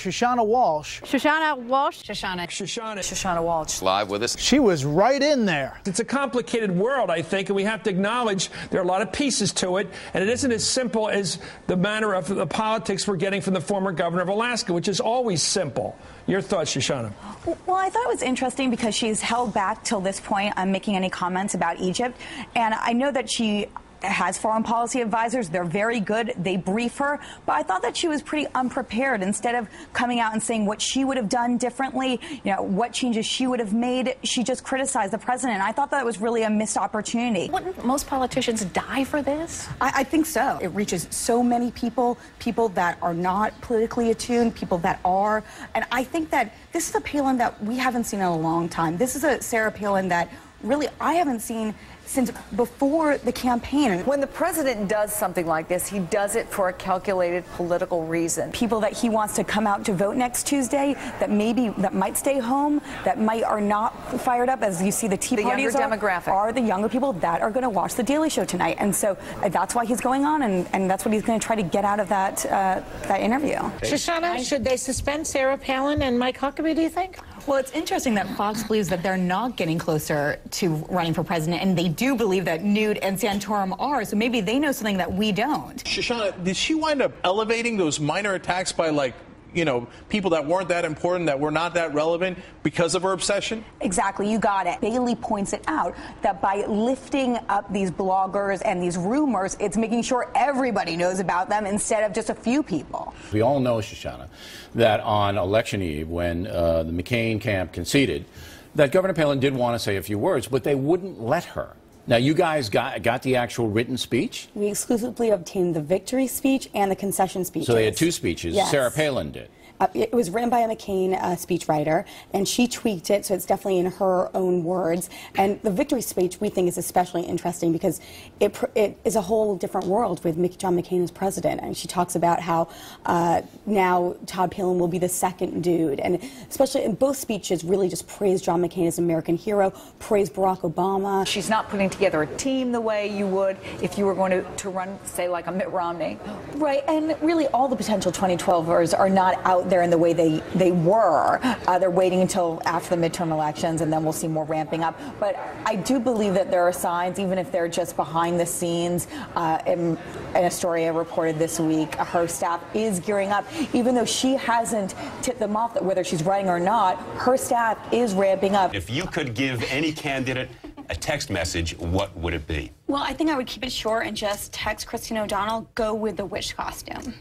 Shushannah Walshe. Shushannah Walshe. Shushannah Walshe. Live with us. She was right in there. It's a complicated world, I think, and we have to acknowledge there are a lot of pieces to it, and it isn't as simple as the manner of the politics we're getting from the former governor of Alaska, which is always simple. Your thoughts, Shushannah? Well, I thought it was interesting because she's held back till this point on making any comments about Egypt, and I know that she has foreign policy advisors. They're very good. They brief her. But I thought that she was pretty unprepared. Instead of coming out and saying what she would have done differently, what changes she would have made, she just criticized the president. I thought that was really a missed opportunity. Wouldn't most politicians die for this? I think so. It reaches so many people, people that are not politically attuned, people that are. And I think that this is a Palin that we haven't seen in a long time. This is a Sarah Palin that really I haven't seen since before the campaign. When the president does something like this, he does it for a calculated political reason. People that he wants to come out to vote next Tuesday that might stay home, that are not fired up, as you see the Tea Parties are the younger people that are going to watch The Daily Show tonight. And so that's why he's going on, and that's what he's going to try to get out of that interview. Shushannah, should they suspend Sarah Palin and Mike Huckabee, do you think? Well, it's interesting that Fox believes that they're not getting closer to running for president, and they do believe that Newt and Santorum are, so maybe they know something that we don't. Shushannah, did she wind up elevating those minor attacks by, people that weren't that important, that were not that relevant because of her obsession? Exactly, you got it. Bailey points it out that by lifting up these bloggers and these rumors, it's making sure everybody knows about them instead of just a few people. We all know, Shushannah, that on election eve, when the McCain camp conceded, that Governor Palin did want to say a few words, but they wouldn't let her. Now, you guys got the actual written speech? We exclusively obtained the victory speech and the concession speeches. So they had two speeches. Yes. Sarah Palin did. It was written by a McCain speechwriter, and she tweaked it, so it's definitely in her own words. And the victory speech, we think, is especially interesting because it is a whole different world with John McCain as president. And she talks about how now Todd Palin will be the second dude. And especially in both speeches, really just praise John McCain as an American hero, praise Barack Obama. She's not putting together a team the way you would if you were going to run, say, like a Mitt Romney. Right, and really all the potential 2012ers are not out there in the way they were. They're waiting until after the midterm elections, and then we'll see more ramping up. But I do believe that there are signs, even if they're just behind the scenes. In a story I reported this week, her staff is gearing up. Even though she hasn't tipped them off that whether she's running or not, her staff is ramping up. If you could give any candidate a text message, what would it be? Well, I think I would keep it short and just text Christine O'Donnell, go with the witch costume.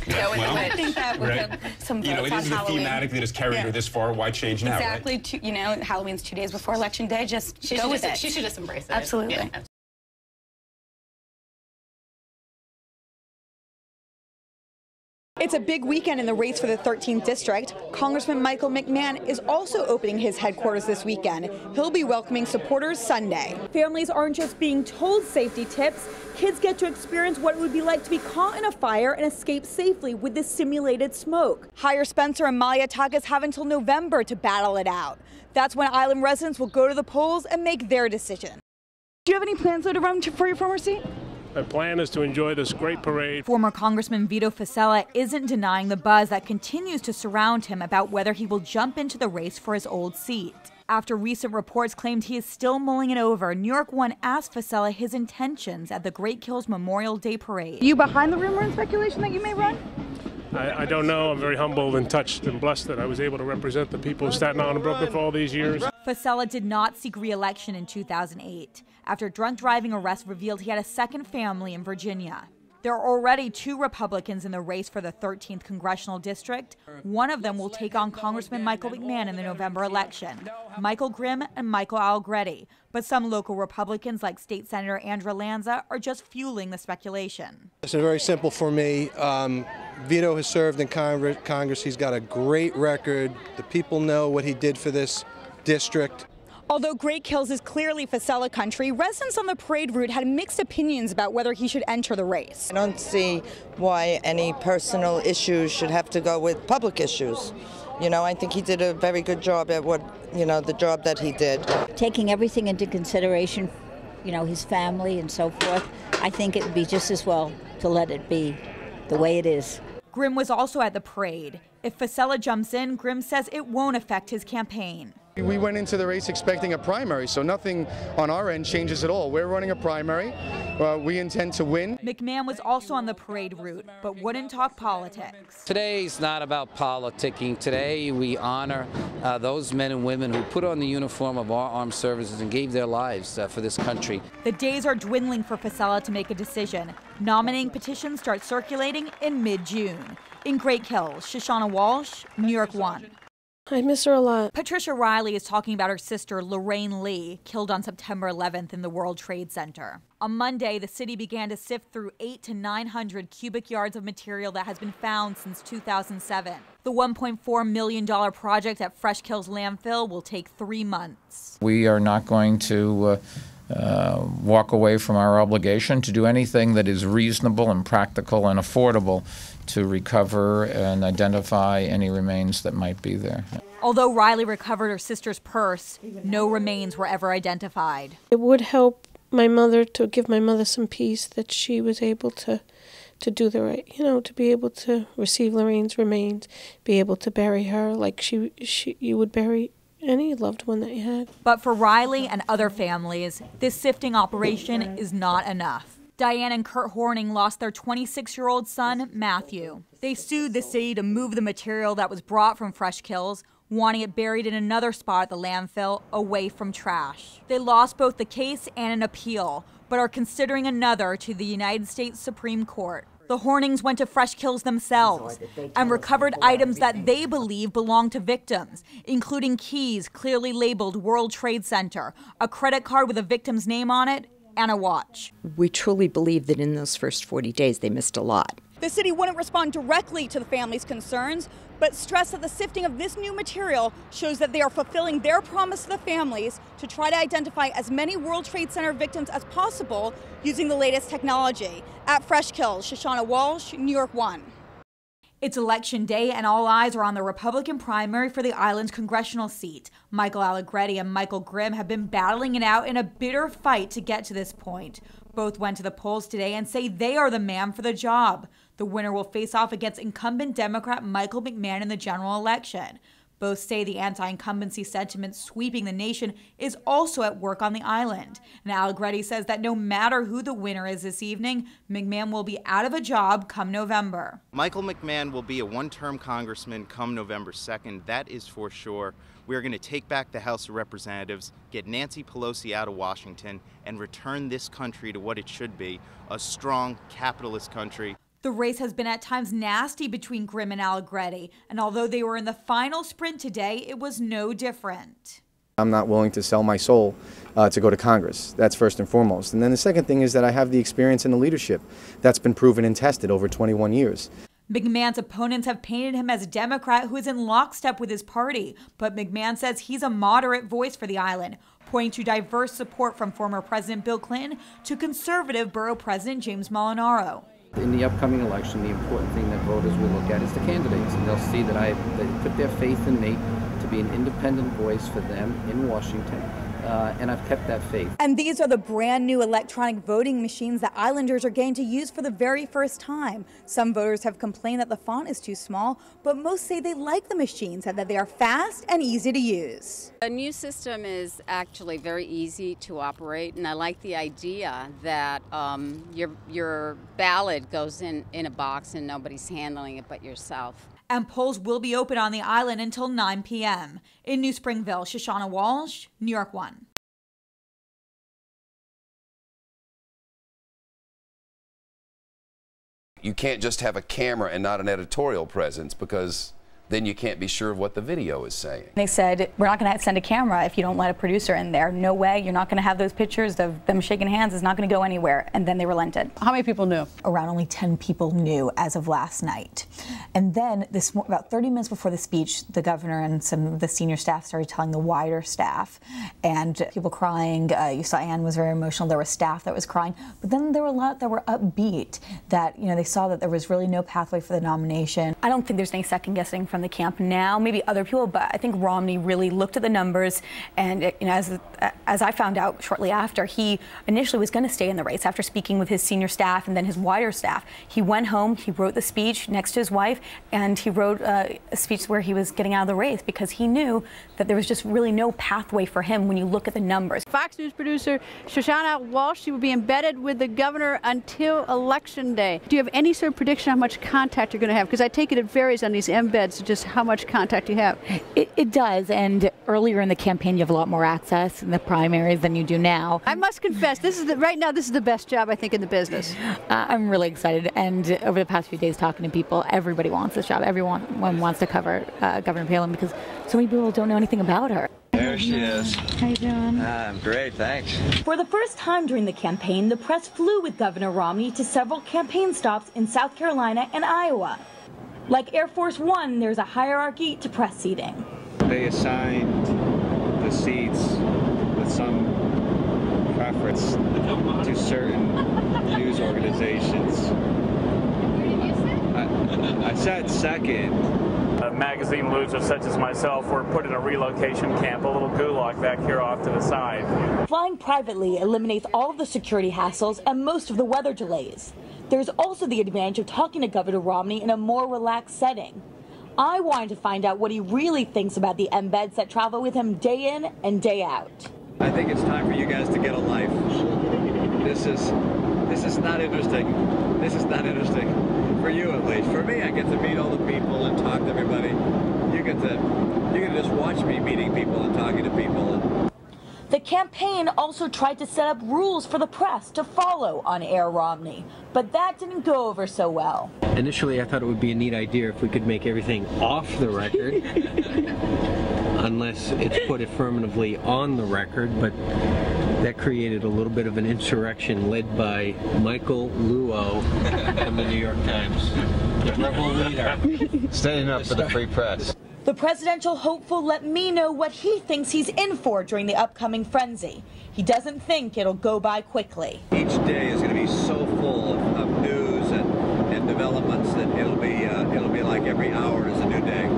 Yeah, well, I think that would have some votes it on is the Halloween. thematic that has carried her this far. Why change now? Exactly. Right? Halloween's 2 days before Election Day. Just go with it. She should just embrace it. Absolutely. Yeah. It's a big weekend in the race for the 13th district. Congressman Michael McMahon is also opening his headquarters this weekend. He'll be welcoming supporters Sunday. Families aren't just being told safety tips. Kids get to experience what it would be like to be caught in a fire and escape safely with this simulated smoke. Hire Spencer and Malia Takas have until November to battle it out. That's when island residents will go to the polls and make their decision. Do you have any plans, though, to run for your former seat? My plan is to enjoy this great parade. Former Congressman Vito Fossella isn't denying the buzz that continues to surround him about whether he will jump into the race for his old seat. After recent reports claimed he is still mulling it over, New York One asked Fossella his intentions at the Great Kills Memorial Day Parade. Are you behind the rumor and speculation that you may run? I don't know. I'm very humbled and touched and blessed that I was able to represent the people of Staten Island and Brooklyn for all these years. Fossella did not seek re-election in 2008 after drunk driving arrest revealed he had a second family in Virginia. There are already 2 Republicans in the race for the 13th congressional district. One of them will take on Congressman Michael McMahon in the November election, Michael Grimm and Michael Allegretti. But some local Republicans like State Senator Andrew Lanza are just fueling the speculation. It's very simple for me. Vito has served in Congress. He's got a great record. The people know what he did for this district. Although Great Kills is clearly Fossella country, residents on the parade route had mixed opinions about whether he should enter the race. I don't see why any personal issues should have to go with public issues. I think he did a very good job at the job that he did. Taking everything into consideration, his family and so forth, I think it would be just as well to let it be the way it is. Grimm was also at the parade. If Fasella jumps in, Grimm says it won't affect his campaign. We went into the race expecting a primary, so nothing on our end changes at all. We're running a primary. We intend to win. McMahon was also on the parade route, but wouldn't talk politics. Today's not about politicking. Today we honor those men and women who put on the uniform of our armed services and gave their lives for this country. The days are dwindling for Fasella to make a decision. Nominating petitions start circulating in mid-June. In Great Kills, Shushannah Walshe, New York 1. I miss her a lot. Patricia Riley is talking about her sister, Lorraine Lee, killed on September 11th in the World Trade Center. On Monday, the city began to sift through 800 to 900 cubic yards of material that has been found since 2007. The $1.4 million project at Fresh Kills landfill will take 3 months. We are not going to walk away from our obligation to do anything that is reasonable and practical and affordable to recover and identify any remains that might be there. Although Riley recovered her sister's purse, no remains were ever identified. It would help my mother, to give my mother some peace, that she was able to do the right, to be able to receive Lorraine's remains, be able to bury her like you would bury any loved one that you had. But for Riley and other families, this sifting operation is not enough. Diane and Kurt Horning lost their 26-year-old son, Matthew. They sued the city to move the material that was brought from Fresh Kills, wanting it buried in another spot at the landfill, away from trash. They lost both the case and an appeal, but are considering another to the United States Supreme Court. The Hornings went to Fresh Kills themselves and recovered items that they believe belong to victims, including keys clearly labeled World Trade Center, a credit card with a victim's name on it, and a watch. We truly believe that in those first 40 days they missed a lot. The city wouldn't respond directly to the family's concerns, but stressed that the sifting of this new material shows that they are fulfilling their promise to the families to try to identify as many World Trade Center victims as possible using the latest technology. At Fresh Kills, Shushannah Walshe, New York 1. It's election day and all eyes are on the Republican primary for the island's congressional seat. Michael Allegretti and Michael Grimm have been battling it out in a bitter fight to get to this point. Both went to the polls today and say they are the man for the job. The winner will face off against incumbent Democrat Michael McMahon in the general election. Both say the anti-incumbency sentiment sweeping the nation is also at work on the island. And Allegretti says that no matter who the winner is this evening, McMahon will be out of a job come November. Michael McMahon will be a one-term congressman come November 2nd. That is for sure. We are going to take back the House of Representatives, get Nancy Pelosi out of Washington, and return this country to what it should be, a strong capitalist country. The race has been at times nasty between Grimm and Allegretti, and although they were in the final sprint today, it was no different. I'm not willing to sell my soul to go to Congress. That's first and foremost. And then the second thing is that I have the experience and the leadership that's been proven and tested over 21 years. McMahon's opponents have painted him as a Democrat who is in lockstep with his party, but McMahon says he's a moderate voice for the island, pointing to diverse support from former President Bill Clinton to conservative Borough President James Molinaro. In the upcoming election, the important thing that voters will look at is the candidates, and they'll see that they put their faith in me to be an independent voice for them in Washington, and I've kept that faith. And these are the brand new electronic voting machines that Islanders are getting to use for the very first time. Some voters have complained that the font is too small, but most say they like the machines and that they are fast and easy to use. The new system is actually very easy to operate, and I like the idea that your ballot goes in a box and nobody's handling it but yourself. And polls will be open on the island until 9 p.m. In New Springville, Shushannah Walshe, New York 1. You can't just have a camera and not an editorial presence, because then you can't be sure of what the video is saying. They said, we're not going to send a camera if you don't let a producer in there. No way. You're not going to have those pictures of them shaking hands. It's not going to go anywhere. And then they relented. How many people knew? Around only 10 people knew as of last night. And then about 30 minutes before the speech, the governor and some of the senior staff started telling the wider staff, and people crying. You saw Anne was very emotional. There was staff that was crying. But then there were a lot that were upbeat, that they saw that there was really no pathway for the nomination. I don't think there's any second guessing for from the camp now, maybe other people, but I think Romney really looked at the numbers, and as I found out shortly after, he initially was going to stay in the race after speaking with his senior staff and then his wider staff. He went home, he wrote the speech next to his wife, and he wrote a speech where he was getting out of the race because he knew that there was just really no pathway for him when you look at the numbers. Fox News producer Shushannah Walshe will be embedded with the governor until Election Day. Do you have any sort of prediction how much contact you're going to have? Because I take it varies on these embeds, just how much contact you have. It does, and earlier in the campaign you have a lot more access in the primaries than you do now. I must confess, right now this is the best job I think in the business. I'm really excited, and over the past few days talking to people, everybody wants this job. Everyone wants to cover Governor Palin because so many people don't know anything about her. There she is. How you doing? I'm great, thanks. For the first time during the campaign, the press flew with Governor Romney to several campaign stops in South Carolina and Iowa. Like Air Force One, there's a hierarchy to press seating. They assigned the seats with some preference to certain news organizations. I sat second. Magazine losers such as myself were put in a relocation camp, a little gulag back here off to the side. Flying privately eliminates all of the security hassles and most of the weather delays. There's also the advantage of talking to Governor Romney in a more relaxed setting. I wanted to find out what he really thinks about the embeds that travel with him day in and day out. I think it's time for you guys to get a life. This is not interesting. This is not interesting. For you at least. For me, I get to meet all the people and talk to everybody. You get to just watch me meeting people and talking to people. The campaign also tried to set up rules for the press to follow on Air Romney, but that didn't go over so well. Initially, I thought it would be a neat idea if we could make everything off the record, unless it's put affirmatively on the record, but that created a little bit of an insurrection led by Michael Luo from the New York Times, the rebel leader. Standing up for the free press. The presidential hopeful let me know what he thinks he's in for during the upcoming frenzy. He doesn't think it'll go by quickly. Each day is going to be so full of news and developments that it'll be like every hour is a new day.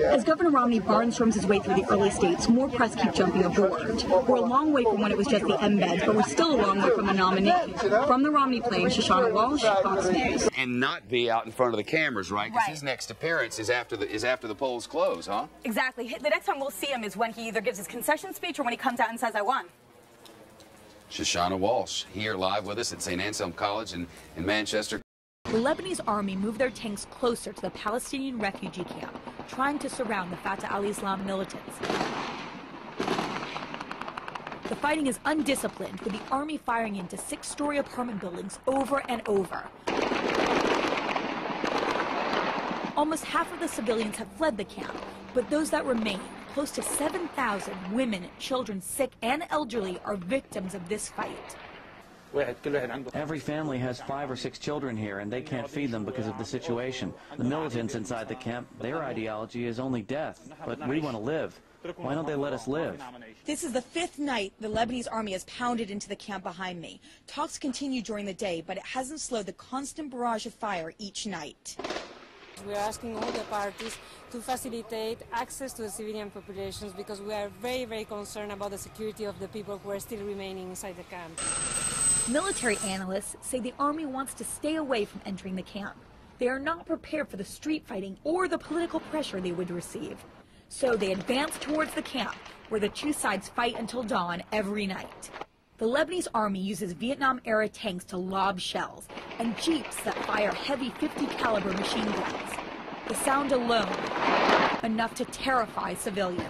As Governor Romney barnstorms his way through the early states, more press keep jumping aboard. We're a long way from when it was just the embeds, but we're still a long way from the nominee. From the Romney plane, Shushannah Walshe, Fox News. And not be out in front of the cameras, right? Because his next appearance is after the polls close, huh? Exactly. The next time we'll see him is when he either gives his concession speech or when he comes out and says, I won. Shushannah Walshe here live with us at St. Anselm College in Manchester. The Lebanese army moved their tanks closer to the Palestinian refugee camp, trying to surround the Fatah al-Islam militants. The fighting is undisciplined, with the army firing into 6-story apartment buildings over and over. Almost half of the civilians have fled the camp, but those that remain, close to 7,000 women, children, sick and elderly, are victims of this fight. Every family has 5 or 6 children here, and they can't feed them because of the situation. The militants inside the camp, their ideology is only death, but we want to live. Why don't they let us live? This is the 5th night the Lebanese army has pounded into the camp behind me. Talks continue during the day, but it hasn't slowed the constant barrage of fire each night. We are asking all the parties to facilitate access to the civilian populations because we are very, very concerned about the security of the people who are still remaining inside the camp. Military analysts say the army wants to stay away from entering the camp. They are not prepared for the street fighting or the political pressure they would receive. So they advance towards the camp, where the two sides fight until dawn every night. The Lebanese army uses Vietnam-era tanks to lob shells and jeeps that fire heavy .50 caliber machine guns. The sound alone, enough to terrify civilians.